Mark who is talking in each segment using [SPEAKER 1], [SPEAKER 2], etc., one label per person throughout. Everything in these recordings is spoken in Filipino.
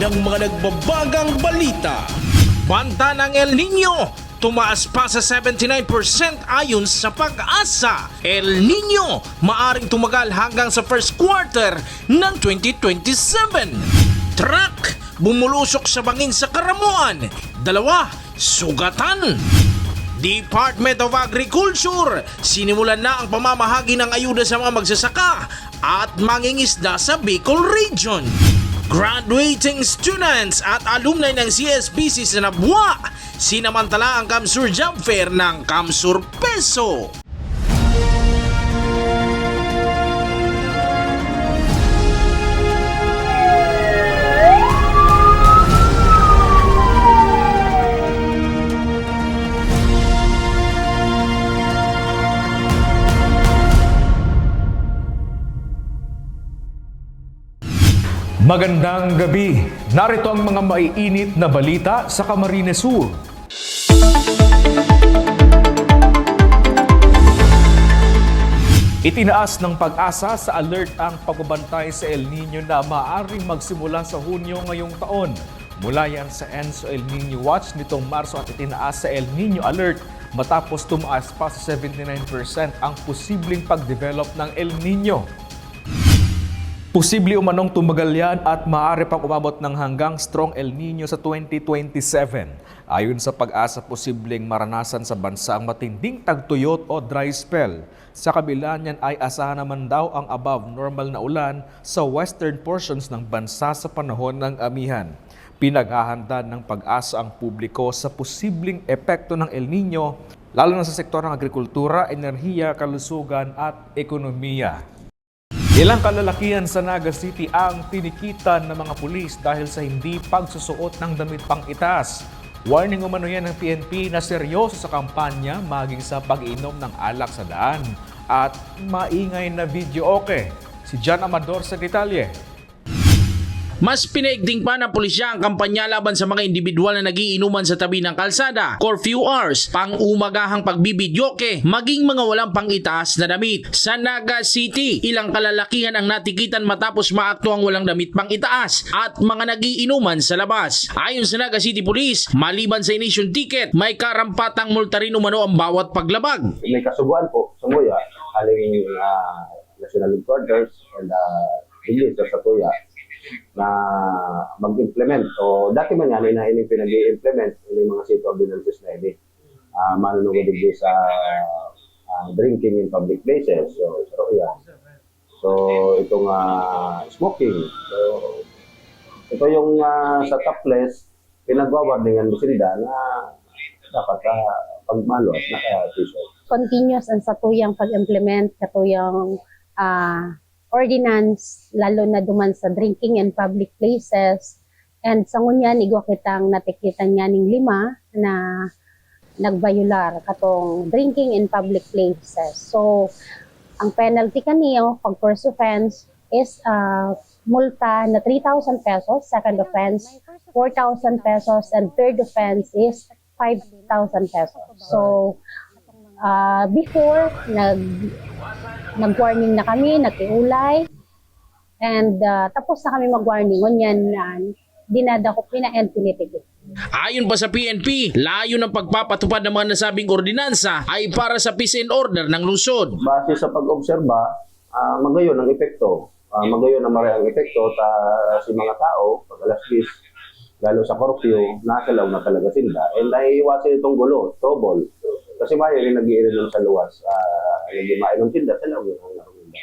[SPEAKER 1] ng mga nagbabagang balita. Banta ng El Nino, tumaas pa sa 79% ayon sa Pag-asa. El Nino maaring tumagal hanggang sa first quarter ng 2027. Truck bumulusok sa bangin sa Karamuan, 2 sugatan. Department of Agriculture, sinimulan na ang pamamahagi ng ayuda sa mga magsasaka at mangingisda sa Bicol Region. Graduating students at alumni ng CSBC sa Nabwa, sinamantala ang Kamsur Job Fair ng Kamsur Peso.
[SPEAKER 2] Magandang gabi. Narito ang mga maiinit na balita sa Camarines Sur. Itinaas ng Pag-asa sa alert ang pagbabantay sa El Nino na maaaring magsimula sa Hunyo ngayong taon. Mula yan sa ENSO El Nino Watch nitong Marso at itinaas sa El Nino Alert matapos tumaas pa sa 79% ang posibleng pag-develop ng El Nino. Posible umanong tumagal yan at maaari pang umabot ng hanggang strong El Nino sa 2027. Ayon sa Pag-asa, posibleng maranasan sa bansa ang matinding tagtuyot o dry spell. Sa kabila niyan ay asahan naman daw ang above normal na ulan sa western portions ng bansa sa panahon ng amihan. Pinaghahanda ng Pag-asa ang publiko sa posibleng epekto ng El Nino, lalo na sa sektor ng agrikultura, enerhiya, kalusugan at ekonomiya. Ilang kalalakihan sa Naga City ang tinikitan ng mga pulis dahil sa hindi pagsusuot ng damit pang itaas. Warning umano yan ng PNP na seryoso sa kampanya maging sa pag-inom ng alak sa daan. At maingay na video okay. Si John Amador sa detalye.
[SPEAKER 1] Mas pinaigting pa ng pulisya ang kampanya laban sa mga individual na nagiinuman sa tabi ng kalsada, curfew hours, pang-umagahang pagbibidyoke, maging mga walang pang-itaas na damit. Sa Naga City, ilang kalalakihan ang natikitan matapos maakto ang walang damit pang-itaas at mga nagiinuman sa labas. Ayon sa Naga City Police, maliban sa initial ticket, may karampatang multa rin umano ang bawat paglabag.
[SPEAKER 3] May kasubuan po sa Muya, haling National Headquarters and English sa Tuya na mag-implement o dati man yan na pinag-i-implement yung mga city ordinances na ini manunugod din sa drinking in public places so yan. So itong smoking, so ito yung sa topless pinagwawarningan mo sila na dapat pagmalo at naka-t-shirt.
[SPEAKER 4] Continuous ang satuyang pag-implement katuyang ordinance, lalo na duman sa drinking in public places. And sa ngunyan, igwa kitang natikitan nga ning 5 na nagbayular katong drinking in public places. So, ang penalty kaniyo pag first offense is multa na 3,000 pesos, second offense 4,000 pesos, and third offense is 5,000 pesos. So, before, nag-warning na kami, nakiulay, and tapos na kami mag-warning. Ngunyan, dinadako, pina-end tinitigil.
[SPEAKER 1] Ayon pa sa PNP, layo ng pagpapatupad ng mga nasabing ordinansa ay para sa peace and order ng lungsod.
[SPEAKER 3] Base sa pag-obserba, magayon ang epekto. Magayon ang maraming epekto si mga tao, pag alas 10, lalo sa curfew, nasalaw na talaga sila. And naiiwasan itong gulo, trouble. Kasi mayo yung nag-iinom sa luwas, hindi mainom tinda, talaw yung naruminda.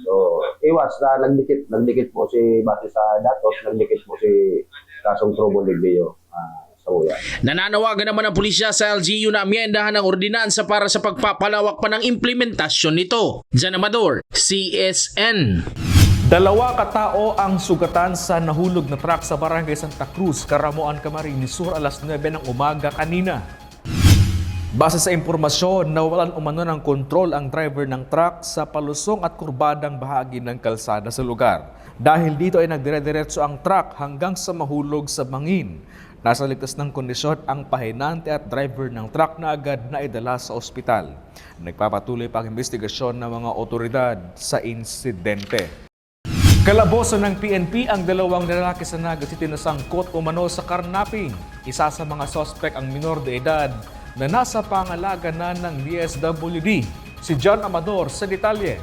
[SPEAKER 3] So, iwas na nagdikit po si base sa datos, nagdikit po si kasong trouble ligyo sa Uya.
[SPEAKER 1] Nananawagan naman ang pulisya sa LGU na amyendahan ang ordinansa para sa pagpapalawak pa ng implementasyon nito. Jan Amador, CSN.
[SPEAKER 2] 2 katao ang sugatan sa nahulog na truck sa Barangay Santa Cruz, Caramuan, Camarines Sur alas 9 ng umaga kanina. Base sa impormasyon, nawalan umano ng kontrol ang driver ng truck sa palusong at kurbadang bahagi ng kalsada sa lugar. Dahil dito ay nagdire-diretso ang truck hanggang sa mahulog sa bangin. Nasa ligtas ng kondisyon ang pahinante at driver ng truck na agad na idala sa ospital. Nagpapatuloy pa ang investigasyon ng mga otoridad sa insidente. Kalaboso ng PNP ang dalawang lalaki sa Naga City na sangkot umano sa karnaping. Isa sa mga sospek ang minor de edad na nasa pangalaga na ng DSWD. Si John Amador sa detalye.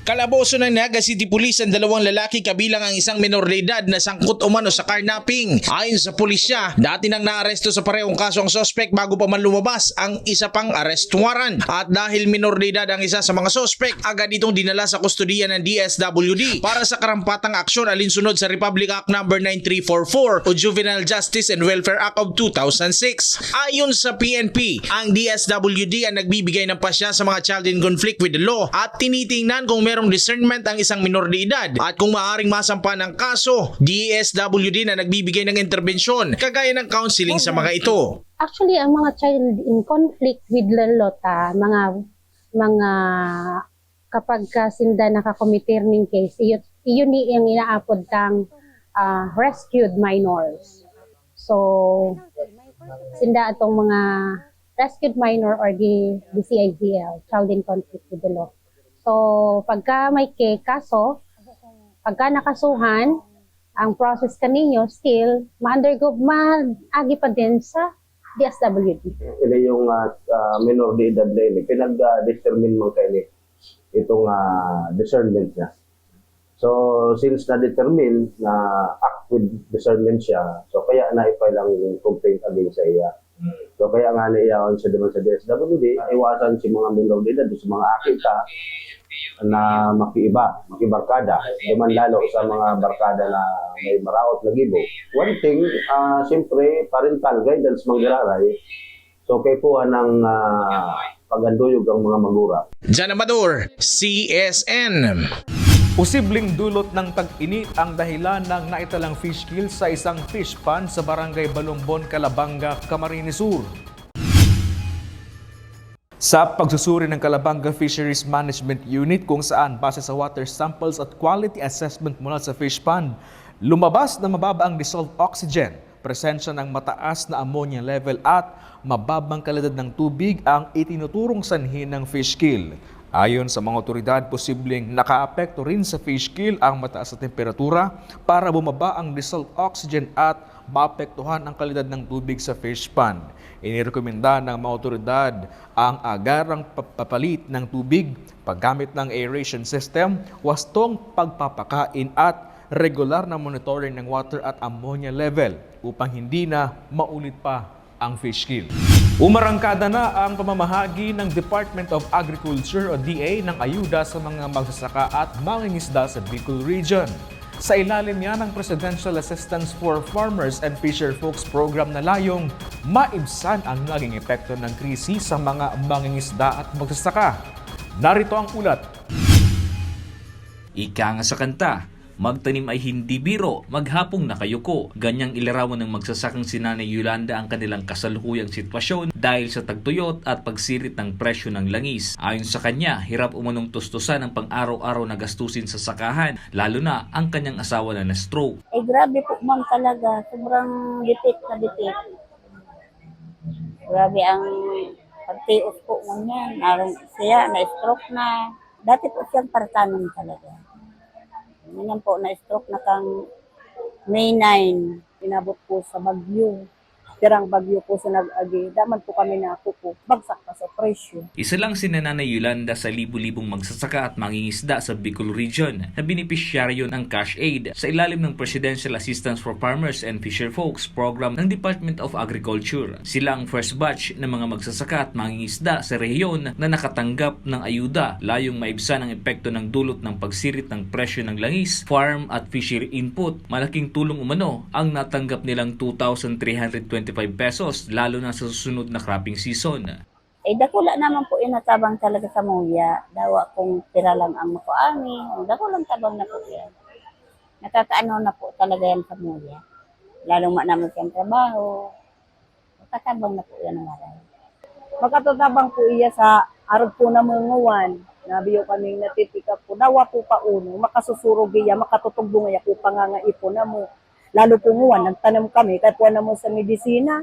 [SPEAKER 1] Kalaboso ng Naga City Police ang dalawang lalaki kabilang ang isang minor de edad na sangkot umano sa carnapping. Ayon sa pulisya, dati nang naaresto sa parehong kaso ang sospek bago pa man lumabas ang isa pang arrest warrant. At dahil minor de edad ang isa sa mga sospek, agad itong dinala sa kustudiya ng DSWD para sa karampatang aksyon alinsunod sa Republic Act No. 9344 o Juvenile Justice and Welfare Act of 2006. Ayon sa PNP, ang DSWD ang nagbibigay ng pasya sa mga child in conflict with the law at tinitingnan kung merong discernment ang isang minor de edad at kung maaaring masampa ng kaso, DSWD na nagbibigay ng interbensyon kagaya ng counseling sa mga ito.
[SPEAKER 4] Actually, ang mga child in conflict with the law, mga kapag sinda nakakomiter ng case, iyon yung inaapod kang rescued minors. So, sinda atong mga rescued minor or the CIDL, child in conflict with the law. So, pagka may kaso, pagka nakasuhan, ang process kaninyo still maagi pa din sa DSWD.
[SPEAKER 3] Ito yung minor de edad na yun. Pinag-determine mo kayo itong discernment niya. So, since na-determine na act with discernment siya, so kaya na-file ang complaint against sa iya. So, kaya nga naiyawan siya naman sa DSWD, iwasan si mga minor de edad, sa mga akita na makibarkada, naman lalo sa mga barkada na may maraot na gibo. One thing, siyempre, parental guidance manggiraray, so kay po ng paganduyog ang mga magura.
[SPEAKER 1] John Amador, CSN.
[SPEAKER 2] Posibleng dulot ng tag-init ang dahilan ng naitalang fish kill sa isang fish pond sa barangay Balumbon, Calabanga, Camarines Sur. Sa pagsusuri ng Calabanga Fisheries Management Unit kung saan base sa water samples at quality assessment mula sa fish pond, lumabas na mababa ang dissolved oxygen, presensya ng mataas na ammonia level at mababang kalidad ng tubig ang itinuturong sanhi ng fish kill. Ayon sa mga otoridad, posibleng nakaapekto rin sa fish kill ang mataas na temperatura para bumaba ang dissolved oxygen at maapektuhan ang kalidad ng tubig sa fish pond. Inirekomenda ng mga otoridad ang agarang papalit ng tubig, paggamit ng aeration system, wastong pagpapakain at regular na monitoring ng water at ammonia level upang hindi na maulit pa ang fish kill. Umarangkada na ang pamamahagi ng Department of Agriculture o DA ng ayuda sa mga magsasaka at mangingisda sa Bicol Region. Sa ilalim niya ng Presidential Assistance for Farmers and Fisherfolks Program na layong maibsan ang naging epekto ng krisis sa mga mangingisda at magsasaka. Narito ang ulat.
[SPEAKER 5] Ika nga sa kanta, magtanim ay hindi biro, maghapong nakayuko. Ganyang ilarawan ng magsasakang si Nanay Yolanda ang kanilang kasalukuyang sitwasyon dahil sa tagtuyot at pagsirit ng presyo ng langis. Ayon sa kanya, hirap umunong tustusan ang pang-araw-araw na gastusin sa sakahan, lalo na ang kanyang asawa na na-stroke.
[SPEAKER 6] Eh grabe po ma'am talaga, sobrang bitik na bitik. Grabe ang pagtios po ma'am yan. Siya na-stroke na. Dati po siyang partanan talaga. Ngayon po, na-stroke na kang May 9, inabot po sa Bagyo. Tirang Bagyo po sa nag-agi. Daman po kami na po, bagsak pa sa presyo.
[SPEAKER 5] Isa lang si Nanay Yolanda sa libu-libong magsasaka at mangingisda sa Bicol Region na benepisyaryo ng cash aid sa ilalim ng Presidential Assistance for Farmers and Fisherfolks Program ng Department of Agriculture. Sila ang first batch ng mga magsasaka at mangingisda sa rehiyon na nakatanggap ng ayuda layong maibsan ang epekto ng dulot ng pagsirit ng presyo ng langis, farm at fishery input. Malaking tulong umano ang natanggap nilang 2,325 pesos lalo na sa susunod na cropping season.
[SPEAKER 6] Eh dakula naman po inatabang talaga sa muya. Dawa kung tira lang ang makuami. Dakulang tabang na po yan. Nakakaano na po talaga yan sa muya. Lalong naman siyang trabaho. Nakatabang na po yan ang maray. Magkatatabang po iya sa arog po na munguwan. Nabiyo kaming natitika po. Dawa po pa uno. Makasusurog iya. Makatutugbo nga po pangangaipo na mo. Lalo po nguwan, nagtanam kami, kahit po naman sa medisina,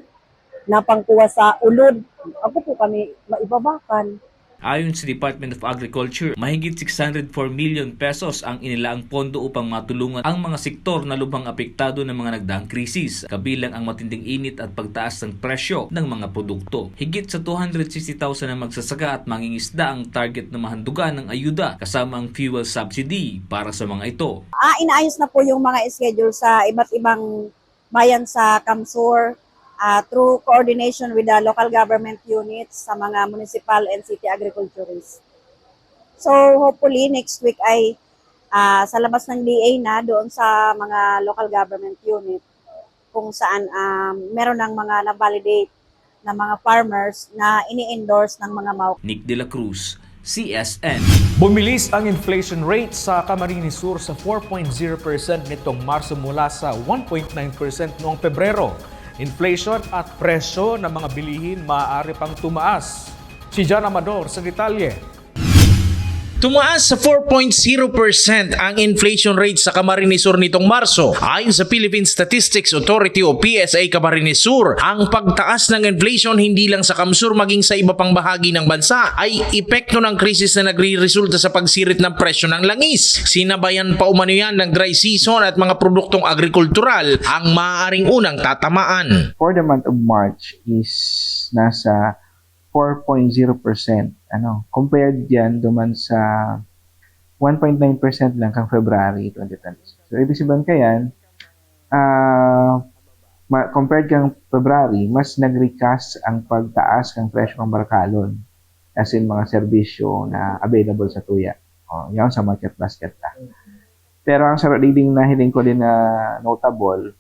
[SPEAKER 6] napangkuha sa ulod. Ako po kami maibabakan.
[SPEAKER 5] Ayon sa Department of Agriculture, mahigit 604 million pesos ang inilaang pondo upang matulungan ang mga sektor na lubhang apektado ng mga nagdaang krisis, kabilang ang matinding init at pagtaas ng presyo ng mga produkto. Higit sa 260,000 na magsasaka at mangingisda ang target na mahandugan ng ayuda kasama ang fuel subsidy para sa mga ito.
[SPEAKER 7] Inaayos na po yung mga schedule sa iba't ibang bayan sa Kamsur through coordination with the local government units sa mga municipal and city agriculturists. So hopefully next week ay sa labas ng DA na doon sa mga local government unit kung saan meron ng mga na-validate na mga farmers na ini-endorse ng mga MAUC.
[SPEAKER 5] Nick De La Cruz, CSN.
[SPEAKER 2] Bumilis ang inflation rate sa Camarines Sur sa 4.0% nitong Marso mula sa 1.9% noong Pebrero. Inflation at presyo ng mga bilihin maaari pang tumaas. Si Jan Amador sa detalye.
[SPEAKER 1] Tumaas sa 4.0% ang inflation rate sa Camarines Sur nitong Marso. Ayon sa Philippine Statistics Authority o PSA Camarines Sur, ang pagtaas ng inflation hindi lang sa Kamsur maging sa iba pang bahagi ng bansa ay epekto ng krisis na nagre-resulta sa pagsirit ng presyo ng langis. Sinabayan pa umano yan ng dry season at mga produktong agrikultural ang maaaring unang tatamaan.
[SPEAKER 8] For the month of March is nasa 4.0%. Compared diyan duman sa 1.9% lang kang February 2026. So, ibig sabihin kayan, compared kang February, mas nag-recast ang pagtaas ng presyo ng barkalon as in mga serbisyo na available sa tuya. Yan sa market basket na. Pero ang sa reading na hiling ko din na notable,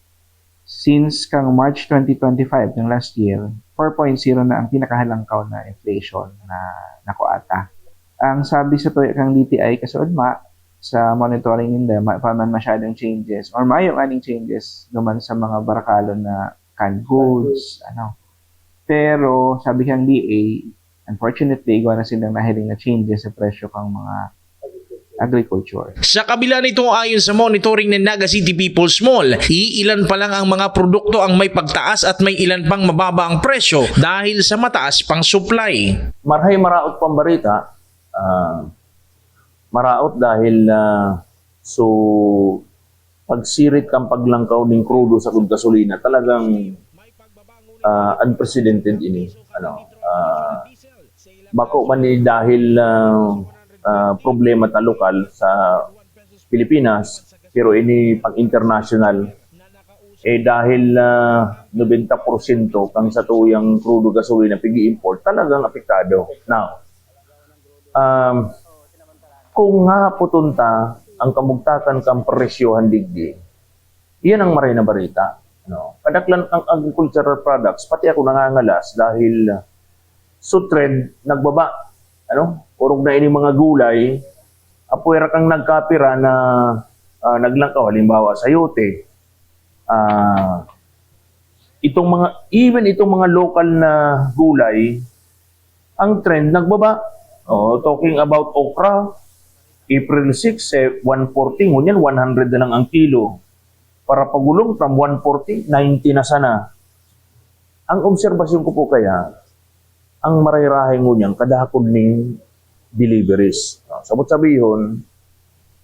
[SPEAKER 8] since kang March 2025 ng last year, 4.0 na ang pinakahalangkaw na inflation na nakuata. Ang sabi sa tuya kang DTI kasudma sa monitoring nila, pa man masyadong changes or mayroong aning changes naman sa mga barakalon na canned goods, Pero sabi kang DA, unfortunately, gawa na silang nahiling na changes sa presyo kang mga agriculture.
[SPEAKER 1] Sa kabila nito, ayon sa monitoring ng Naga City People's Mall, iilan pa lang ang mga produkto ang may pagtaas at may ilan pang mababa ang presyo dahil sa mataas pang supply.
[SPEAKER 9] Marhay maraot pang barita. Maraot dahil pagsirit kang paglangkaw ng krudo sa gasolina talagang unprecedented ini. Bako man ni dahil problema ta lokal sa Pilipinas pero ini pang international dahil 90% kang sa tuyang crudo gasolina pigi-import talagang apektado. Now, kung nga putunta ang kamugtakan kang presyohan digdi, iyan ang maray na barita. Kadaklan ang agricultural products, pati ako nangangalas dahil trend nagbaba. Urog na ini mga gulay, apuera kang nagkapira na naglangkaw, halimbawa sayote. Itong mga local na gulay, ang trend nagbaba. Talking about okra, April 6, 140, ngunyan 100 na lang ang kilo. Para pagulong from 140, 90 na sana. Ang obserbasyon ko po kaya, ang marayrahay ngunyan kadakod ni deliveries. Sabot sabihon,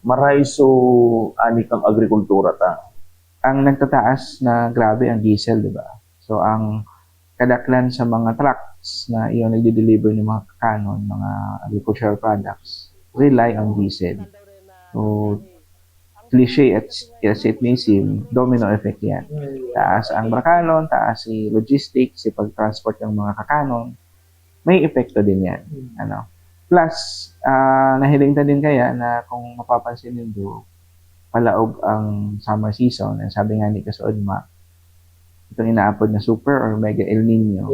[SPEAKER 9] maray ani kang agrikultura ta.
[SPEAKER 8] Ang nagtataas na grabe ang diesel, di ba? So, ang kadaklan sa mga trucks na iyon nagde-deliver ng mga kakanon, mga agricultural products, rely on diesel. So, cliche as it may seem, domino effect yan. Taas ang barkalon, taas si logistics, si pag-transport ng mga kakanon, may epekto din yan. Plus, nahiling ta din kaya na kung mapapansin niyo, palaog ang summer season. And sabi nga ni Kasodma, itong inaapod na super or mega El Nino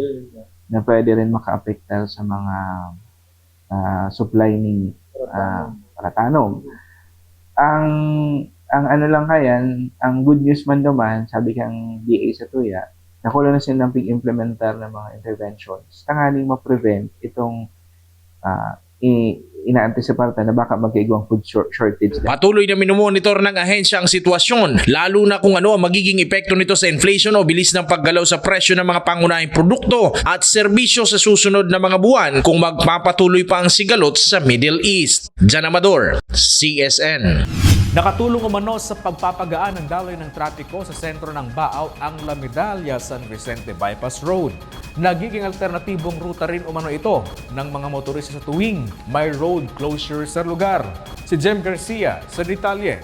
[SPEAKER 8] na pwede rin maka-apektal sa mga supply ni palatanom. Ang ano lang kaya, ang good news man naman, sabi kang DA sa tuya, nakulo na silang pig-implementar ng mga interventions tangaling ma-prevent itong inaantisipar tayo na baka magkaigwang food shortage.
[SPEAKER 1] Patuloy na minomonitor ng ahensya ang sitwasyon, lalo na kung ano ang magiging epekto nito sa inflation o bilis ng paggalaw sa presyo ng mga pangunahing produkto at serbisyo sa susunod na mga buwan kung magpapatuloy pa ang sigalot sa Middle East. Jan Amador, CSN.
[SPEAKER 2] Nakatulong umano sa pagpapagaan ng daloy ng trapiko sa sentro ng Baaw ang La Medalla San Vicente Bypass Road. Nagiging alternatibong ruta rin umano ito ng mga motorista sa tuwing may road closure sa lugar. Si Jem Garcia sa detalye.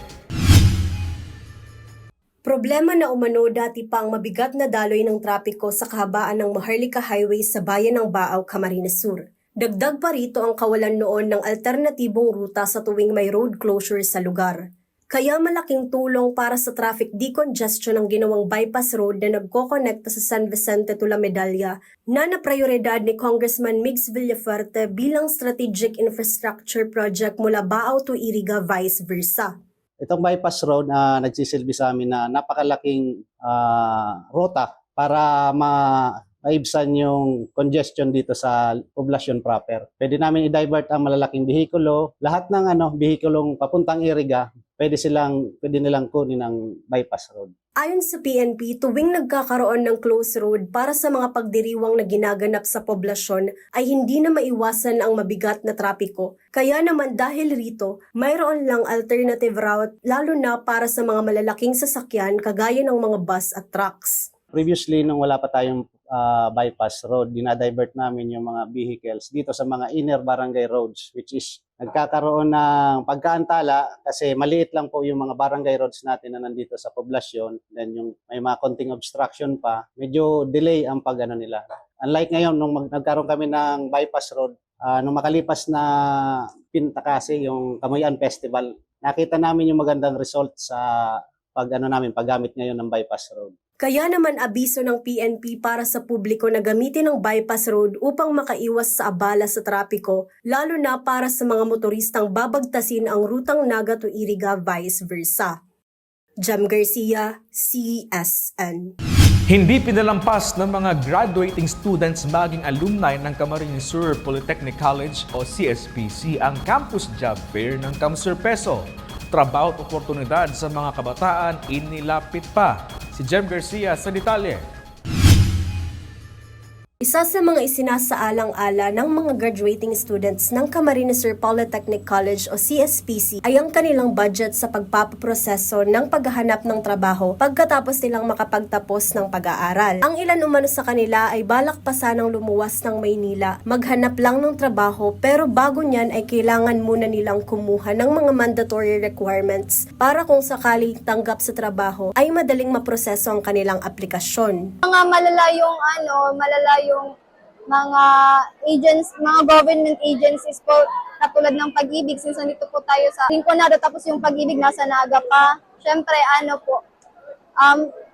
[SPEAKER 10] Problema na umano dati pang mabigat na daloy ng trapiko sa kahabaan ng Maharlika Highway sa bayan ng Baaw, Camarines Sur. Dagdag pa rito ang kawalan noon ng alternatibong ruta sa tuwing may road closure sa lugar. Kaya malaking tulong para sa traffic decongestion ang ginawang bypass road na nagkokonekta sa San Vicente to La Medalla na naprioridad ni Congressman Migs Villafuerte bilang strategic infrastructure project mula Baaw to Iriga vice versa.
[SPEAKER 11] Itong bypass road nagsisilbi sa amin na napakalaking rota para maibsan yung congestion dito sa poblasyon proper. Pwede namin i-divert ang malalaking bihikulo. Lahat ng bihikulong papuntang Iriga, pwede nilang kunin ng bypass road.
[SPEAKER 10] Ayon sa PNP, tuwing nagkakaroon ng close road para sa mga pagdiriwang na ginaganap sa poblasyon ay hindi na maiwasan ang mabigat na trapiko. Kaya naman dahil rito, mayroon lang alternative route lalo na para sa mga malalaking sasakyan kagaya ng mga bus at trucks.
[SPEAKER 11] Previously, nung wala pa tayong bypass road, dinadivert namin yung mga vehicles dito sa mga inner barangay roads, which is nagkakaroon ng pagkaantala kasi maliit lang po yung mga barangay roads natin na nandito sa poblasyon. Then yung may mga konting obstruction pa, medyo delay ang nila. Unlike ngayon, nung nagkaroon kami ng bypass road, nung makalipas na Pintakasi, yung Kamuyan Festival, nakita namin yung magandang result sa paggamit ngayon ng bypass road.
[SPEAKER 10] Kaya naman abiso ng PNP para sa publiko na gamitin ang bypass road upang makaiwas sa abala sa trapiko, lalo na para sa mga motoristang babagtasin ang rutang Naga to Iriga vice versa. Jem Garcia, CSN.
[SPEAKER 2] Hindi pinalampas ng mga graduating students maging alumni ng Camarines Sur Polytechnic College o CSPC ang campus job fair ng Kamsurpeso. Trabaho at oportunidad sa mga kabataan inilapit pa. Si Jem Garcia sa detalye.
[SPEAKER 10] Isa sa mga isinasaalang-ala ng mga graduating students ng Camarines Sur Polytechnic College o CSPC ay ang kanilang budget sa pagpapaproseso ng paghahanap ng trabaho pagkatapos nilang makapagtapos ng pag-aaral. Ang ilan umano sa kanila ay balak pa sanang lumuwas ng Maynila, maghanap lang ng trabaho pero bago niyan ay kailangan muna nilang kumuha ng mga mandatory requirements para kung sakaling tanggap sa trabaho ay madaling maproseso ang kanilang aplikasyon.
[SPEAKER 12] Mga malalayong mga mga government agencies po, katulad ng Pag-ibig, since nandito po tayo sa Rinconado, tapos yung Pag-ibig nasa Naga pa. Syempre,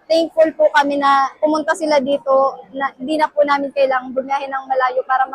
[SPEAKER 12] thankful po kami na pumunta sila dito, na hindi na po namin kailangang bumiyahin ng malayo para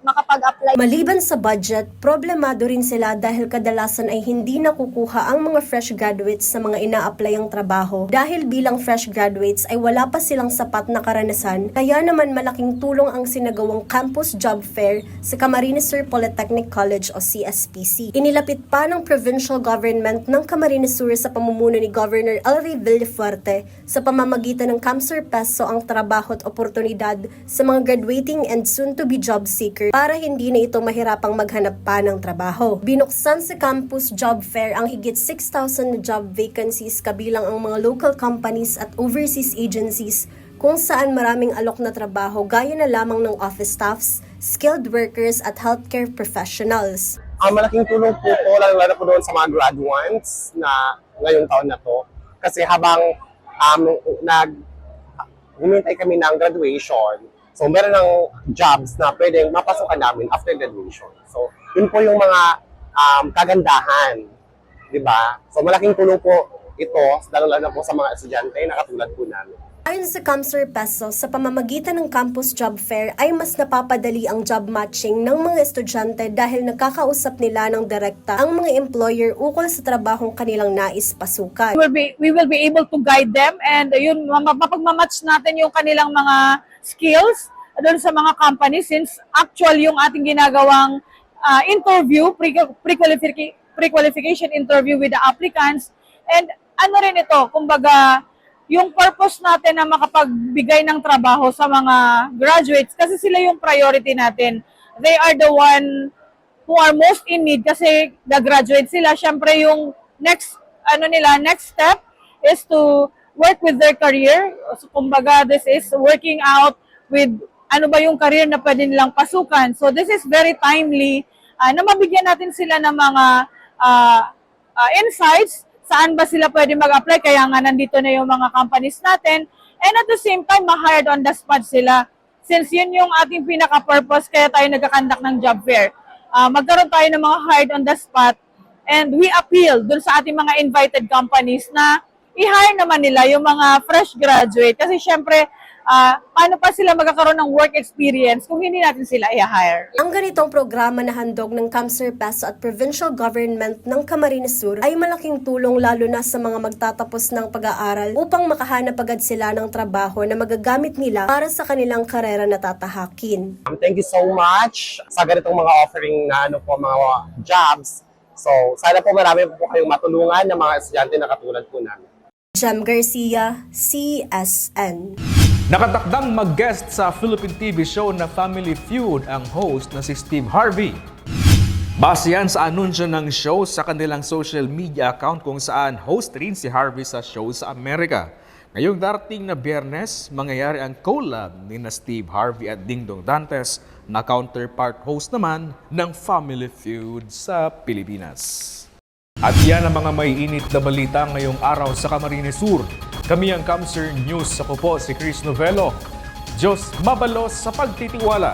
[SPEAKER 12] makapag-apply.
[SPEAKER 10] Maliban sa budget, problemado rin sila dahil kadalasan ay hindi nakukuha ang mga fresh graduates sa mga ina-applyang trabaho. Dahil bilang fresh graduates ay wala pa silang sapat na karanasan, kaya naman malaking tulong ang sinagawang campus job fair sa Camarines Sur Polytechnic College o CSPC. Inilapit pa ng provincial government ng Camarines Sur sa pamumuno ni Governor Elry Villafuerte sa pamamagitan ng Kamsurpeso ang trabaho at oportunidad sa mga graduating and soon-to-be job seeker para hindi na ito mahirapang maghanap pa ng trabaho. Binuksan sa campus job fair ang higit 6,000 na job vacancies kabilang ang mga local companies at overseas agencies kung saan maraming alok na trabaho gaya na lamang ng office staffs, skilled workers at healthcare professionals.
[SPEAKER 13] Malaking tulong po ito, lalo po doon sa mga graduates na ngayong taon na to. Kasi habang humintay kami ng graduation, so meron ng jobs na pwedeng mapasukan namin after graduation. So yun po yung mga kagandahan, di ba? So malaking tulong po ito, lalo na po sa mga estudyante na katulad po namin.
[SPEAKER 10] Ayon sa Kamsurpeso, sa pamamagitan ng campus job fair ay mas napapadali ang job matching ng mga estudyante dahil nakakausap nila ng direkta ang mga employer ukol sa trabahong kanilang nais pasukan.
[SPEAKER 7] We will be able to guide them and yun, mapagmamatch natin yung kanilang mga skills
[SPEAKER 14] doon sa mga company since actual yung ating ginagawang interview, pre-qualification interview with the applicants. And ano rin ito, kumbaga, yung purpose natin na makapagbigay ng trabaho sa mga graduates kasi sila yung priority natin. They are the one who are most in need kasi the-graduate sila. Siyempre yung next step is to work with their career. So, kumbaga, this is working out with ano ba yung career na pwede nilang pasukan. So this is very timely na mabigyan natin sila ng mga insights saan ba sila pwede mag-apply, kaya nga nandito na yung mga companies natin. And at the same time, ma-hired on the spot sila. Since yun yung ating pinaka-purpose, kaya tayo nagkakandak ng job fair. Magkaroon tayo ng mga hired on the spot, and we appeal dun sa ating mga invited companies na i-hire naman nila yung mga fresh graduate. Kasi syempre, paano pa sila magkakaroon ng work experience kung hindi natin sila i-hire?
[SPEAKER 10] Ang ganitong programa na handog ng CAMSERPESO at Provincial Government ng Camarines Sur ay malaking tulong lalo na sa mga magtatapos ng pag-aaral upang makahanap agad sila ng trabaho na magagamit nila para sa kanilang karera na tatahakin.
[SPEAKER 13] Thank you so much sa ganitong mga offering na mga jobs. So, sana po marami po kayong matulungan ng mga estudyante na katulad po namin.
[SPEAKER 10] Jem Garcia, CSN.
[SPEAKER 2] Nakatakdang mag-guest sa Philippine TV show na Family Feud ang host na si Steve Harvey. Base yan sa anunsyo ng show sa kanilang social media account kung saan host rin si Harvey sa show sa Amerika. Ngayong darating na Biyernes, mangyayari ang collab ni na Steve Harvey at Dingdong Dantes na counterpart host naman ng Family Feud sa Pilipinas. At yan ang mga may init na balita ngayong araw sa Camarines Sur. Kami ang CAMSER News. Ako po si Chris Novelo. Diyos mabalos sa pagtitiwala.